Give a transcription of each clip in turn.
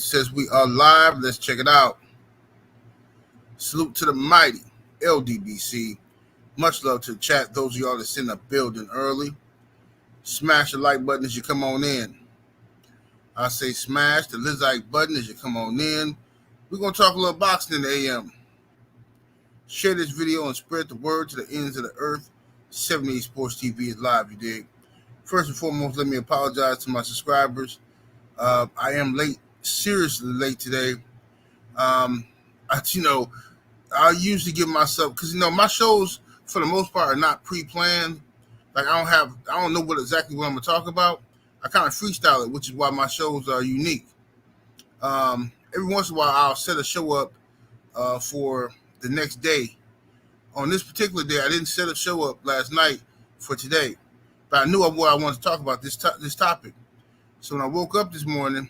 says we are live. Let's check it out. Salute to the mighty LDBC. Much love to the chat. Those of y'all that's in the building early, smash the like button as you come on in. I say smash the like button as you come on in. We're going to talk a little boxing in the AM. Share this video and spread the word to the ends of the earth. 78 Sports TV is live, you dig? First and foremost, let me apologize to my subscribers. I am late, seriously late today. I usually give myself, because my shows for the most part are not pre-planned. Like I don't know exactly what I'm gonna talk about. I kind of freestyle it, which is why my shows are unique. Every once in a while, I'll set a show up for the next day. On this particular day, I didn't set a show up last night for today, but I knew what I wanted to talk about this topic. So when I woke up this morning,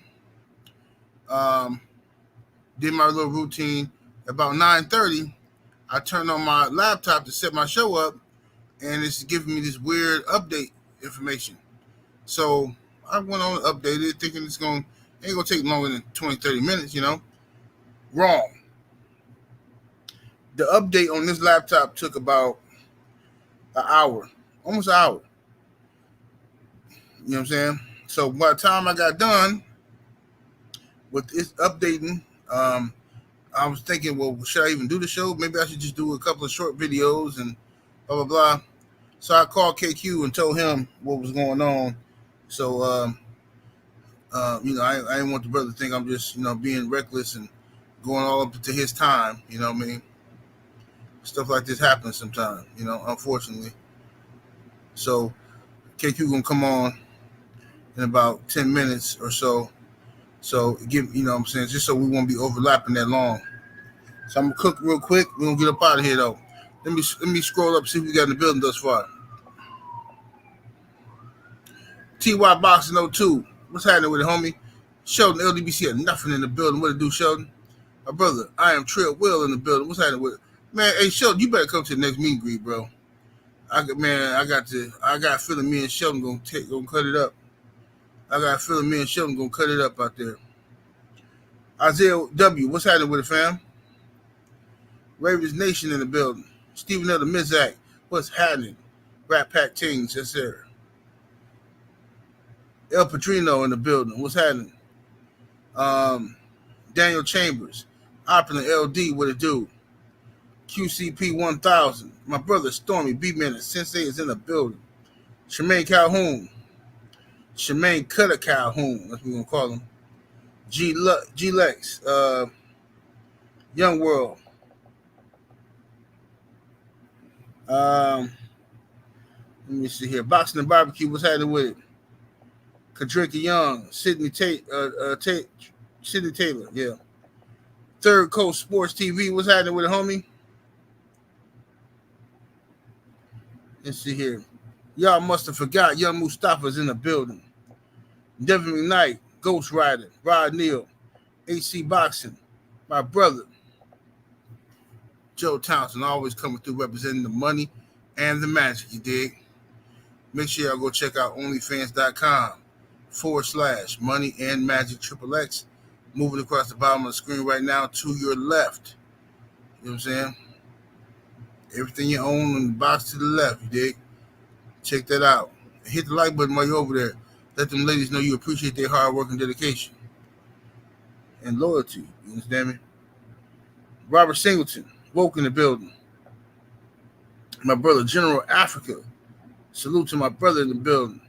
did my little routine. About 9:30, I turned on my laptop to set my show up, and it's giving me this weird update information. So I went on and updated it, thinking ain't gonna take longer than 20, 30 minutes, Wrong. The update on this laptop took about an hour, almost an hour. You know what I'm saying? So by the time I got done with this updating, I was thinking, well, should I even do the show? Maybe I should just do a couple of short videos and blah, blah, blah. So I called KQ and told him what was going on. So, I didn't want the brother to think I'm just, being reckless and going all up to his time. You know what I mean? Stuff like this happens sometimes, unfortunately. So KQ going to come on in about 10 minutes or so. So just so we won't be overlapping that long. So I'm gonna cook real quick. We're gonna get up out of here though. Let me scroll up, see what we got in the building thus far. TY Boxing 02. What's happening with it, homie? Sheldon LDBC had nothing in the building. What to do, Sheldon? My brother, I am Trill Will in the building. What's happening with it? Man, hey Sheldon, you better come to the next meet and greet, bro. I got a feeling me and Sheldon gonna cut it up. I got a feeling me and Sheldon gonna cut it up out there. Isaiah W, what's happening with it, fam? Ravens Nation in the building. Stephen L. the Mizak, what's happening? Rat Pack Tings, yes sir. El Padrino in the building, what's happening? Daniel Chambers, Opulent LD, what it do? QCP 1000, my brother Stormy B-Man and Sensei is in the building. Shemaine Calhoun, Shemaine Cutter Calhoun, that's what we're gonna call him. G Lex, Young World. Let me see here. Boxing and Barbecue, what's happening with it? Kadrika Young, Sydney Taylor, yeah. Third Coast Sports TV, what's happening with it, homie? Let's see here. Y'all must have forgot Young Mustafa's in the building. Devin McKnight, Ghost Rider, Rod Neal, HC Boxing, my brother. Joe Townsend always coming through representing the money and the magic, you dig? Make sure y'all go check out onlyfans.com/money and magic XXX. Moving across the bottom of the screen right now to your left. You know what I'm saying? Everything you own in the box to the left, you dig? Check that out. Hit the like button while you're over there. Let them ladies know you appreciate their hard work and dedication and loyalty. You understand me? Robert Singleton, woke in the building. My brother, General Africa. Salute to my brother in the building.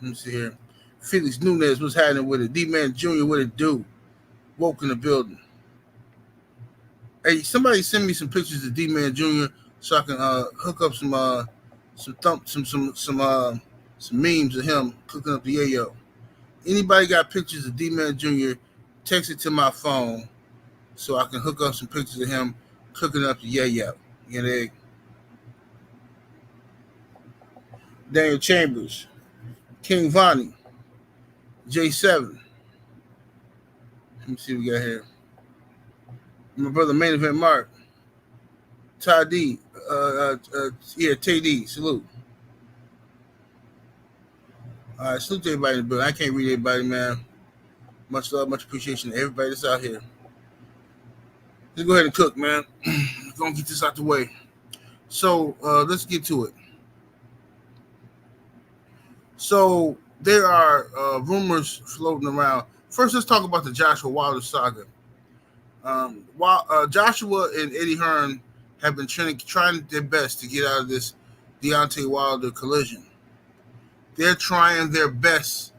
Let me see here. Felix Nunez, what's happening with it? D-Man Jr., what it do? Woke in the building. Hey, somebody send me some pictures of D-Man Jr. so I can hook up some memes of him cooking up the yayo. Anybody got pictures of D-Man Jr., text it to my phone so I can hook up some pictures of him cooking up the yayo. You know, Daniel Chambers, King Vonnie, J7. Let me see what we got here. My brother, Main Event Mark, Ty D, Tay D, salute. All right, salute to everybody in the building. I can't read everybody, man. Much love, much appreciation to everybody that's out here. Let's go ahead and cook, man. We're gonna get this out the way. So let's get to it. So there are rumors floating around. First, let's talk about the Joshua Wilder saga. While Joshua and Eddie Hearn have been trying their best to get out of this Deontay Wilder collision. They're trying their best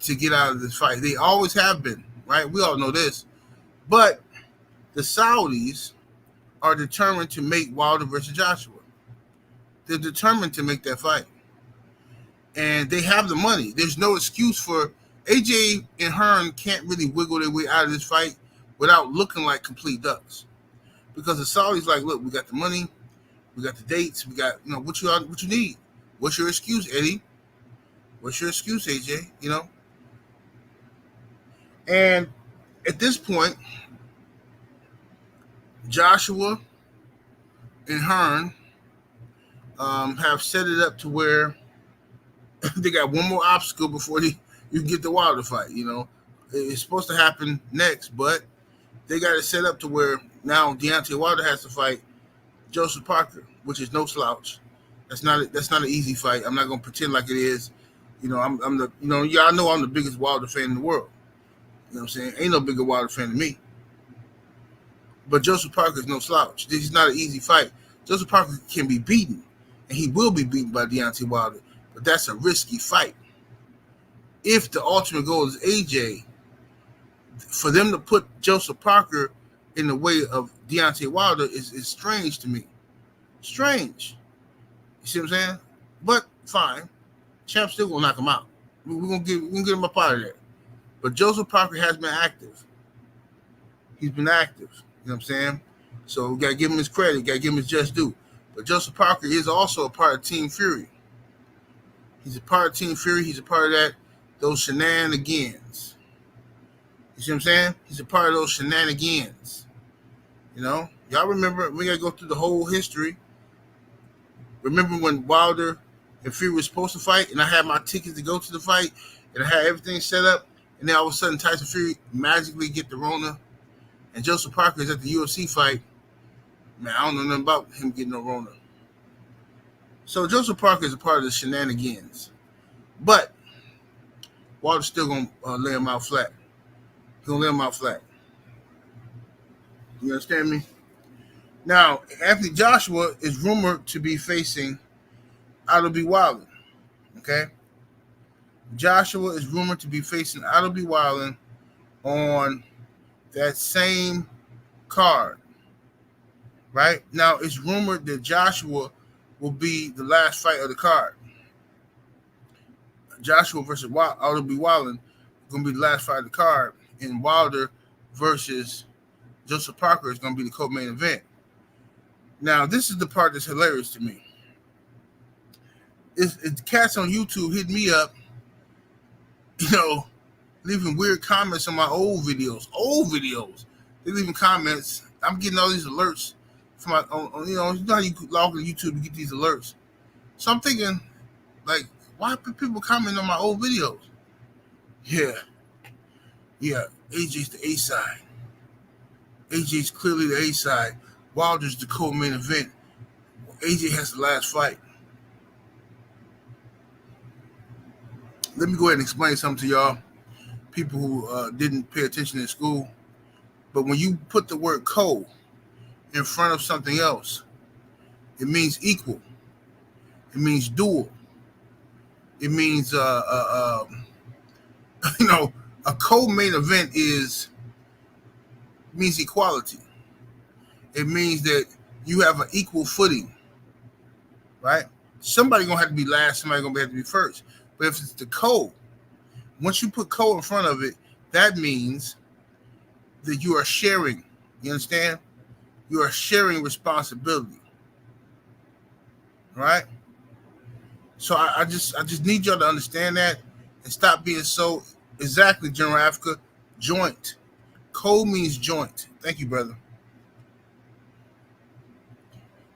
to get out of this fight. They always have been, right? We all know this. But the Saudis are determined to make Wilder versus Joshua. They're determined to make that fight. And they have the money. There's no excuse for AJ and Hearn can't really wiggle their way out of this fight without looking like complete ducks. Because the Saudis like, look, we got the money, we got the dates, we got, what you need. What's your excuse, Eddie? What's your excuse, AJ? And at this point, Joshua and Hearn have set it up to where they got one more obstacle before you can get the Wilder fight. It's supposed to happen next, but they got it set up to where now Deontay Wilder has to fight Joseph Parker, which is no slouch. That's not an easy fight. I'm not gonna pretend like it is. I'm the y'all know I'm the biggest Wilder fan in the world. You know what I'm saying? Ain't no bigger Wilder fan than me. But Joseph Parker is no slouch. This is not an easy fight. Joseph Parker can be beaten, and he will be beaten by Deontay Wilder. But that's a risky fight. If the ultimate goal is AJ, for them to put Joseph Parker in the way of Deontay Wilder is strange to me. Strange. You see what I'm saying? But fine. Champ still gonna knock him out. We're gonna get him up out of there. But Joseph Parker has been active. He's been active. You know what I'm saying? So we gotta give him his credit, gotta give him his just due. But Joseph Parker is also a part of Team Fury. He's a part of Team Fury. He's a part of those shenanigans. You see what I'm saying? He's a part of those shenanigans. Y'all remember, we gotta go through the whole history. Remember when Wilder and Fury were supposed to fight, and I had my tickets to go to the fight, and I had everything set up, and then all of a sudden Tyson Fury magically get the Rona, and Joseph Parker is at the UFC fight. Man, I don't know nothing about him getting no Rona. So Joseph Parker is a part of the shenanigans. But Wilder's still going to lay him out flat. He's going to lay him out flat. You understand me? Now, Anthony Joshua is rumored to be facing Otto B. Wilder. Okay? Joshua is rumored to be facing Otto B. Wilder on that same card. Right? Now, it's rumored that Joshua will be the last fight of the card. Joshua versus Otto B. Wilder is going to be the last fight of the card. And Wilder versus Joseph Parker is going to be the co-main event. Now, this is the part that's hilarious to me. It's cats on YouTube hit me up, leaving weird comments on my old videos. They're leaving comments. I'm getting all these alerts from my, you know how you log on YouTube to get these alerts. So I'm thinking, like, why are people commenting on my old videos? Yeah, AJ's the A side. AJ's clearly the A side. Wilder's the co-main event. AJ has the last fight. Let me go ahead and explain something to y'all, people who didn't pay attention in school. But when you put the word co in front of something else, it means equal. It means dual. It means, a co-main event means equality. It means that you have an equal footing, right? Somebody gonna have to be last. Somebody gonna have to be first. But if it's the co, once you put co in front of it, that means that you are sharing. You understand? You are sharing responsibility, right? So I just need y'all to understand that and stop being so exactly, General Africa. Joint. Co means joint. Thank you, brother.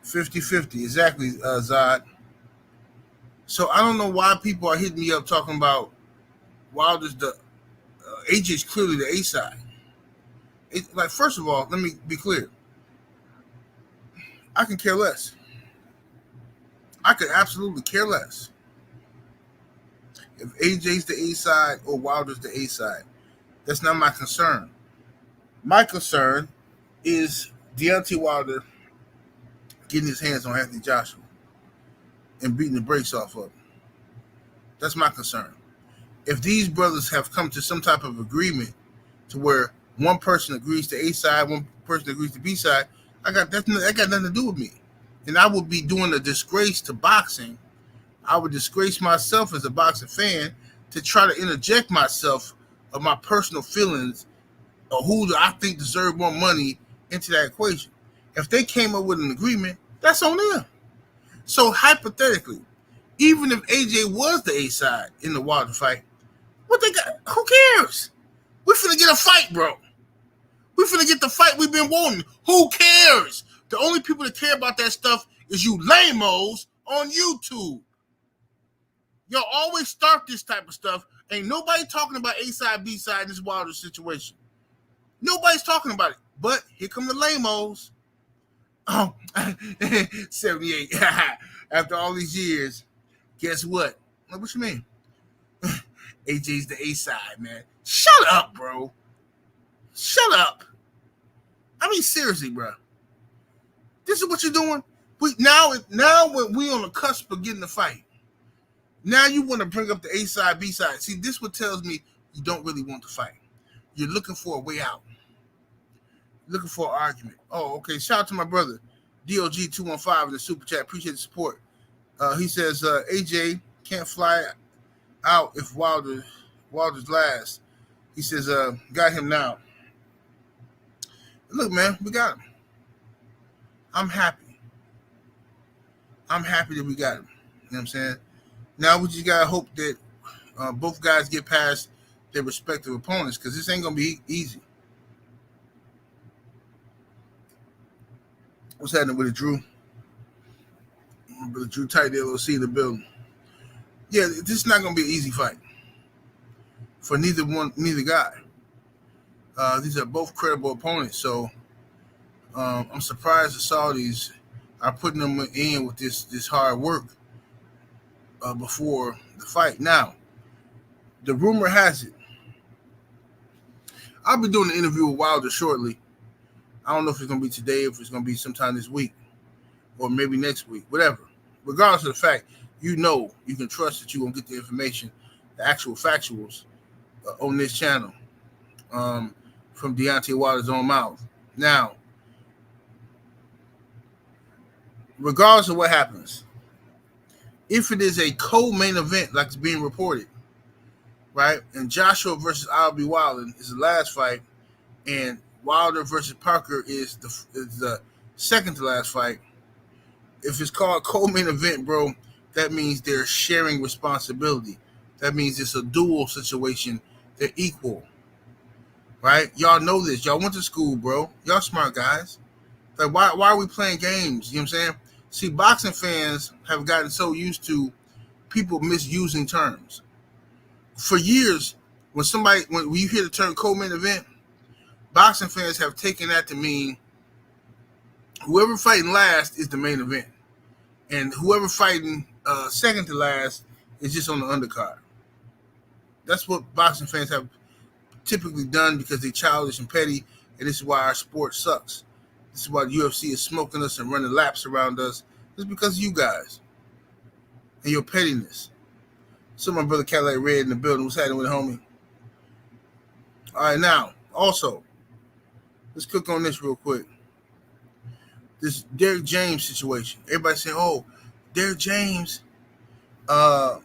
50-50. Exactly, Zod. So I don't know why people are hitting me up talking about Wilder's the AJ is clearly the A side. Like, first of all, let me be clear. I can care less. I could absolutely care less if AJ's the A side or Wilder's the A side. That's not my concern. My concern is Deontay Wilder getting his hands on Anthony Joshua and beating the brakes off of him. That's my concern. If these brothers have come to some type of agreement to where one person agrees to A side, one person agrees to B side, that got nothing to do with me. And I would be doing a disgrace to boxing. I would disgrace myself as a boxing fan to try to interject myself of my personal feelings or who do I think deserve more money into that equation. If they came up with an agreement, that's on them. So hypothetically, even if AJ was the A side in the Wilder fight, what they got? Who cares? We finna get a fight, bro. We finna get the fight we've been wanting. Who cares? The only people that care about that stuff is you lame-os on YouTube. Y'all always start this type of stuff. Ain't nobody talking about A side, B side in this Wilder situation. Nobody's talking about it. But here come the lame-os. Oh, 78. After all these years, guess what? What you mean? AJ's the A side, man. Shut up, bro. Shut up. I mean, seriously, bro. This is what you're doing. Now when we on the cusp of getting the fight, now you want to bring up the A side, B side. See, this what tells me you don't really want to fight. You're looking for a way out. Looking for an argument. Oh, okay. Shout out to my brother, DOG215 in the super chat. Appreciate the support. He says AJ can't fly out if Wilder's last. He says got him now. Look, man, we got him. I'm happy. I'm happy that we got him. You know what I'm saying? Now we just gotta hope that both guys get past their respective opponents, because this ain't gonna be easy. What's happening with it, Drew? Brother Drew Tight LOC in the building. Yeah, this is not gonna be an easy fight for neither guy. These are both credible opponents, so I'm surprised the Saudis are putting them in with this hard work before the fight. Now, the rumor has it, I'll be doing an interview with Wilder shortly. I don't know if it's going to be today, if it's going to be sometime this week, or maybe next week, whatever. Regardless of the fact, you can trust that you're going to get the information, the actual factuals on this channel from Deontay Wilder's own mouth. Now, regardless of what happens, if it is a co-main event like it's being reported, right, and Joshua versus Albie Wilder is the last fight, and Wilder versus Parker is the second to last fight. If it's called co-main event, bro, that means they're sharing responsibility. That means it's a dual situation. They're equal, right? Y'all know this. Y'all went to school, bro. Y'all smart guys. Like, why are we playing games? You know what I'm saying? See, boxing fans have gotten so used to people misusing terms. For years, when you hear the term co-main event, boxing fans have taken that to mean whoever fighting last is the main event, and whoever fighting second to last is just on the undercard. That's what boxing fans have typically done because they're childish and petty, and this is why our sport sucks. This is why the UFC is smoking us and running laps around us. It's because of you guys and your pettiness. So my brother Cadillac Red in the building. What's happening with the homie? All right, now, also, let's cook on this real quick. This Derrick James situation. Everybody saying, oh, Derrick James got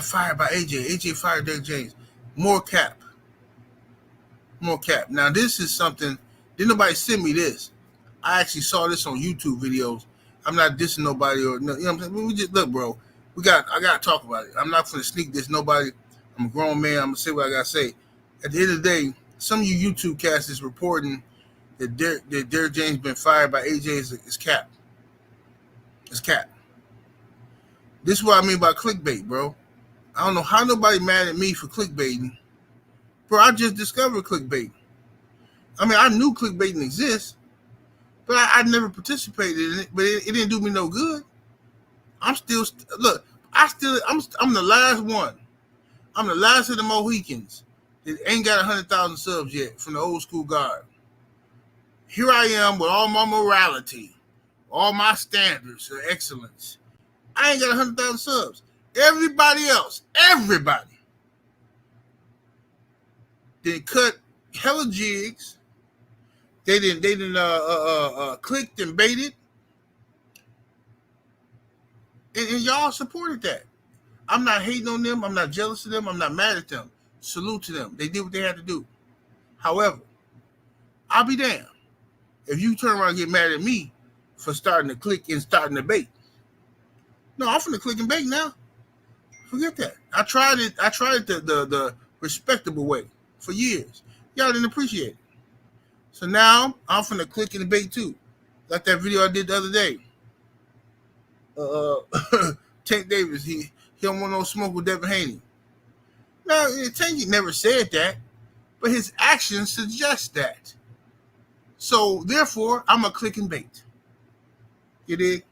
fired by AJ. AJ fired Derrick James. More cap. Now, this is something, didn't nobody send me this. I actually saw this on YouTube videos. I'm not dissing nobody or, you know what I'm saying? We just, look, bro, I got to talk about it. I'm not going to sneak this nobody. I'm a grown man. I'm going to say what I got to say. At the end of the day, some of you YouTube cast is reporting that Derrick James been fired by AJ is cap. It's cap. This is what I mean by clickbait, bro. I don't know how nobody mad at me for clickbaiting Bro, I just discovered clickbait. I mean, I knew clickbaiting exists, but I never participated in it. But it didn't do me no good. I'm still look. I'm the last one. I'm the last of the Mohicans that ain't got 100,000 subs yet from the old school guard. Here I am with all my morality, all my standards of excellence. I ain't got 100,000 subs. Everybody else, everybody, they cut hella jigs. They didn't clicked and baited, and y'all supported that. I'm not hating on them. I'm not jealous of them. I'm not mad at them. Salute to them. They did what they had to do. However, I'll be damned if you turn around and get mad at me for starting to click and starting to bait. No, I'm finna click and bait now. Forget that. I tried it. I tried it the respectable way for years. Y'all didn't appreciate it. So now I'm finna click and bait too. Like that video I did the other day. Tank Davis, he don't want no smoke with Devin Haney. Now, Tank never said that, but his actions suggest that. So therefore, I'm a click and bait. You dig?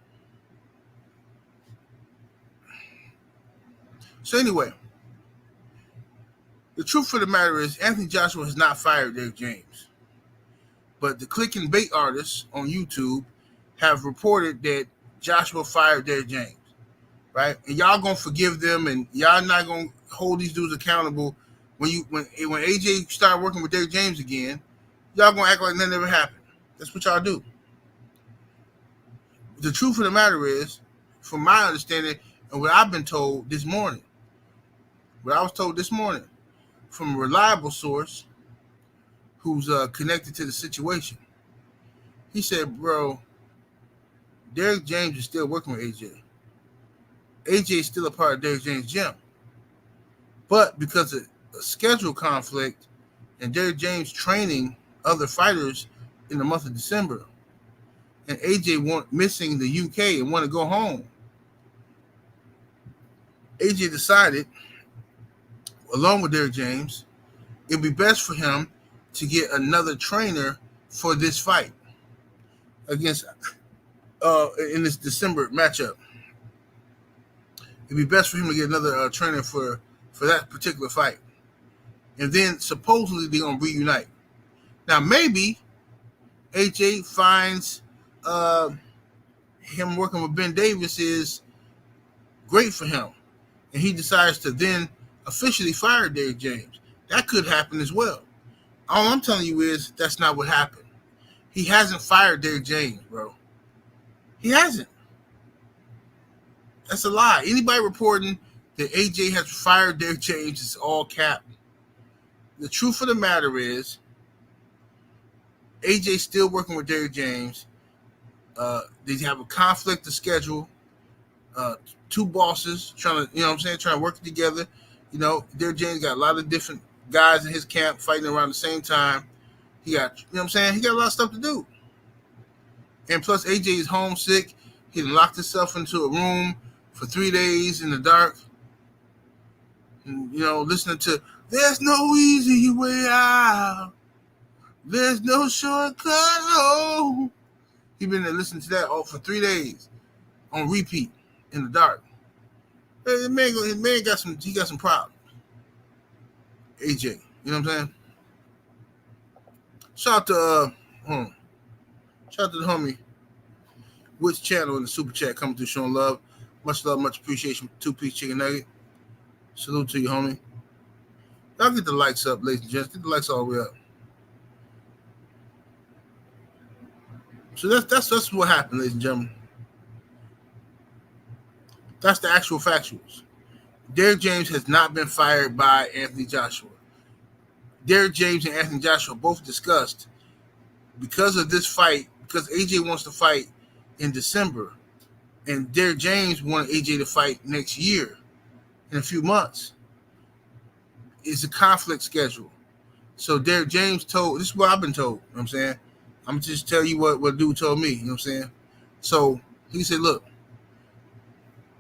So anyway, the truth of the matter is Anthony Joshua has not fired Derrick James. But the click and bait artists on YouTube have reported that Joshua fired Derrick James. Right? And y'all gonna forgive them and y'all not gonna hold these dudes accountable when AJ started working with Derrick James again, y'all gonna act like nothing ever happened. That's what y'all do. The truth of the matter is, from my understanding and what I've been told this morning, what I was told this morning from a reliable source who's connected to the situation, he said, bro, Derrick James is still working with AJ. AJ is still a part of Derrick James' gym. But because of a schedule conflict and Derrick James training other fighters in the month of December, and AJ missing the UK and want to go home, AJ decided, along with Derrick James, it'd be best for him to get another trainer for this fight against in this December matchup. It'd be best for him to get another trainer for that particular fight. And then supposedly they're going to reunite. Now, maybe AJ finds him working with Ben Davis is great for him. And he decides to then officially fire Derrick James. That could happen as well. All I'm telling you is that's not what happened. He hasn't fired Derrick James, bro. He hasn't. That's a lie. Anybody reporting that AJ has fired Derrick James is all cap. The truth of the matter is, AJ's still working with Derrick James. They have a conflict of schedule. Two bosses trying to work together. Derrick James got a lot of different guys in his camp fighting around the same time. He got, he got a lot of stuff to do. And plus, AJ is homesick. He locked himself into a room for 3 days in the dark. And, listening to, there's no easy way out. There's no shortcut home. He been there listening to that all for 3 days on repeat in the dark. His man got some problems. AJ, you know what I'm saying? Shout out to the homie, which channel in the super chat coming through showing love. Much love, much appreciation. 2-piece chicken nugget. Salute to you, homie. Y'all get the likes up, ladies and gents. Get the likes all the way up. So that's what happened, ladies and gentlemen. That's the actual factuals. Derrick James has not been fired by Anthony Joshua. Derrick James and Anthony Joshua both discussed, because of this fight, because AJ wants to fight in December, and Derrick James wanted AJ to fight next year in a few months. It's a conflict schedule. So Derrick James told, this is what I've been told, you know what I'm saying? I'm going to just tell you what dude told me, you know what I'm saying? So he said, look,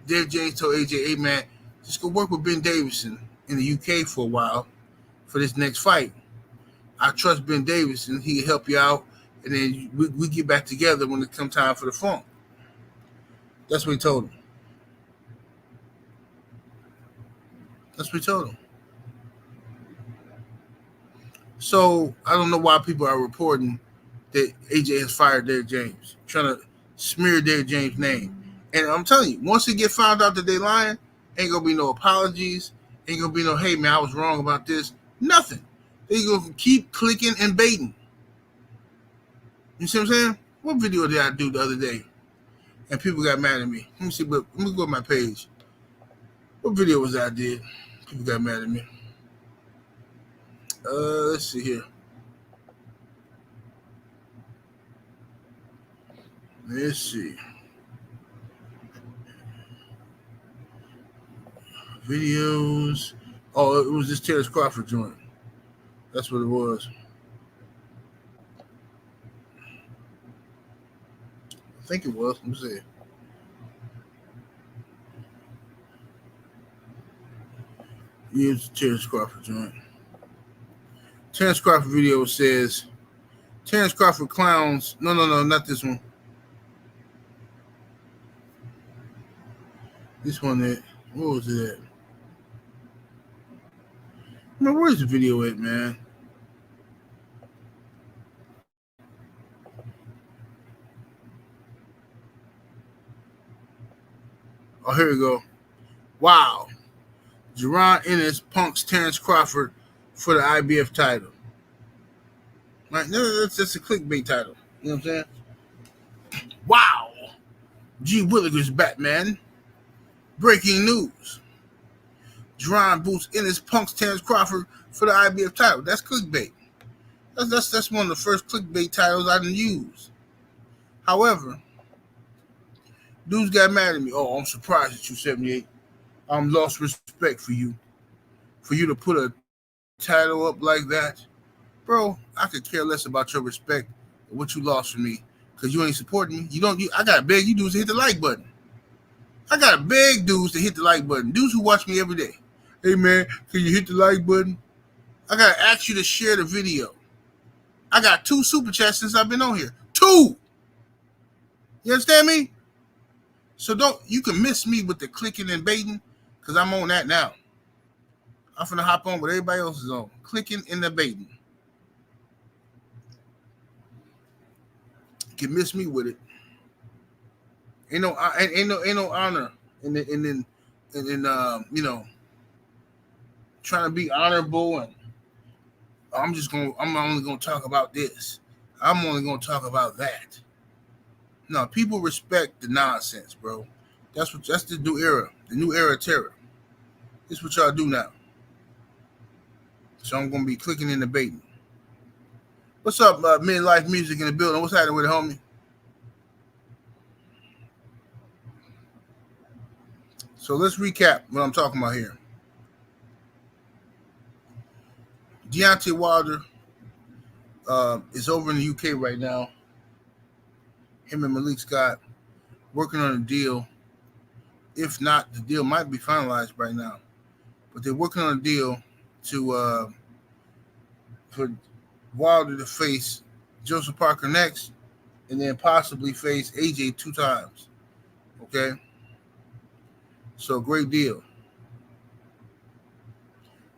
Derrick James told AJ, hey man, just go work with Ben Davis in the UK for a while, for this next fight. I trust Ben Davis, and he'll help you out, and then we get back together when it comes time for the funk. That's what he told him. That's what he told him. So I don't know why people are reporting that AJ has fired Derrick James, trying to smear Derrick James' name. And I'm telling you, once they get found out that they lying, ain't gonna be no apologies, ain't gonna be no, hey man, I was wrong about this. Nothing. They gonna keep clicking and baiting. You see what I'm saying? What video did I do the other day? And people got mad at me. Let me see, but let me go to my page. What video was that I did? People got mad at me. Let's see here. Let's see. Videos. Oh, it was this Terrence Crawford joint. That's what it was. I think it was. Let me see. Yeah, it's Terrence Crawford joint. Terrence Crawford video says, Terrence Crawford clowns. No, not this one. This one that, what was it at? Man, where's the video at, man? Oh, here we go. Wow. Jerron Ennis punks Terrence Crawford for the IBF title. Right? That's a clickbait title. You know what I'm saying? Wow. G. Williger's Batman. Breaking news. Jerron Boots Ennis punks Terrence Crawford for the IBF title. That's clickbait. That's one of the first clickbait titles I didn't use. However, dudes got mad at me. Oh, I'm surprised at you, 78. I'm lost respect for you. For you to put a title up like that. Bro, I could care less about your respect and what you lost from me. Because you ain't supporting me. I gotta beg you dudes to hit the like button. I gotta beg dudes to hit the like button. Dudes who watch me every day. Hey man, can you hit the like button? I gotta ask you to share the video. I got 2 super chats since I've been on here. 2! You understand me? So you can miss me with the clicking and baiting, because I'm on that now. I'm finna hop on what everybody else is on. Clicking and the baiting. You can miss me with it. Ain't no honor in trying to be honorable, and I'm only gonna talk about this. I'm only gonna talk about that. No, people respect the nonsense, bro. That's the new era. The new era of terror. This is what y'all do now. So I'm gonna be clicking and debating. What's up, midlife music in the building? What's happening with it, homie? So let's recap what I'm talking about here. Deontay Wilder is over in the UK right now. Him and Malik Scott working on a deal. If not, the deal might be finalized right now. But they're working on a deal to for Wilder to face Joseph Parker next, and then possibly face AJ 2 times. Okay? So great deal.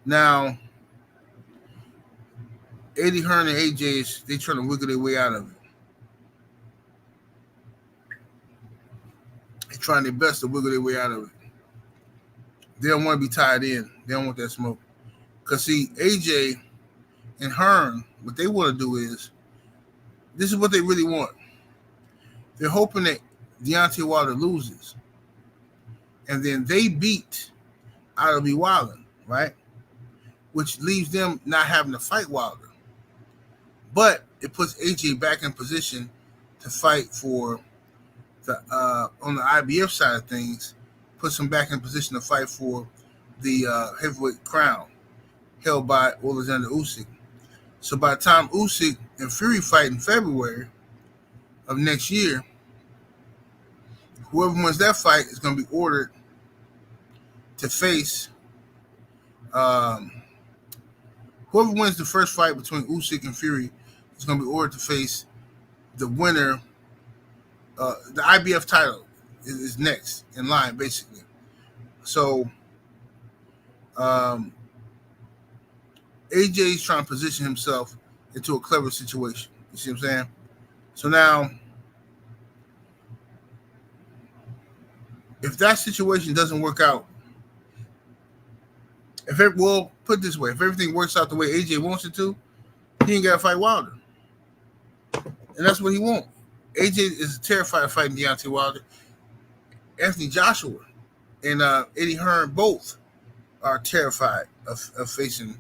Now, Eddie Hearn and AJ, they trying to wiggle their way out of it. They're trying their best to wiggle their way out of it. They don't want to be tied in. They don't want that smoke. Because, see, AJ and Hearn, what they want to do is, this is what they really want. They're hoping that Deontay Wilder loses. And then they beat Idle B. Wilder, right? Which leaves them not having to fight Wilder. But it puts AJ back in position to fight for the on the IBF side of things, puts him back in position to fight for the heavyweight crown held by Alexander Usyk. So by the time Usyk and Fury fight in February of next year, whoever wins that fight is going to be ordered to face Whoever wins the first fight between Usyk and Fury is going to be ordered to face the winner. The IBF title is next in line, basically. So AJ is trying to position himself into a clever situation. You see what I'm saying? So now, if that situation doesn't work out, we'll put it this way, if everything works out the way AJ wants it to, he ain't got to fight Wilder. And that's what he wants. AJ is terrified of fighting Deontay Wilder. Anthony Joshua and Eddie Hearn both are terrified of facing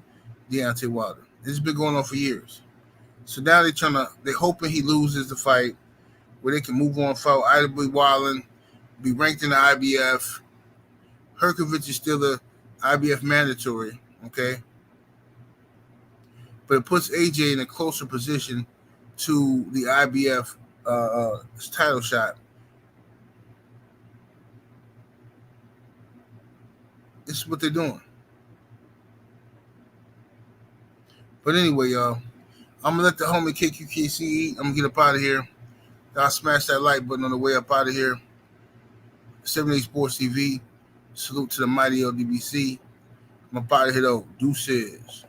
Deontay Wilder. This has been going on for years. So now they're hoping he loses the fight where they can move on, fight either be Wildin, be ranked in the IBF. Herkovich is still the IBF mandatory, okay? But it puts AJ in a closer position to the IBF title shot. This is what they're doing. But anyway, y'all, I'm going to let the homie KQKC eat. I'm going to get up out of here. Y'all smash that like button on the way up out of here. 78 Sports TV. Salute to the mighty LDBC. I'm up out of here, though. Deuces.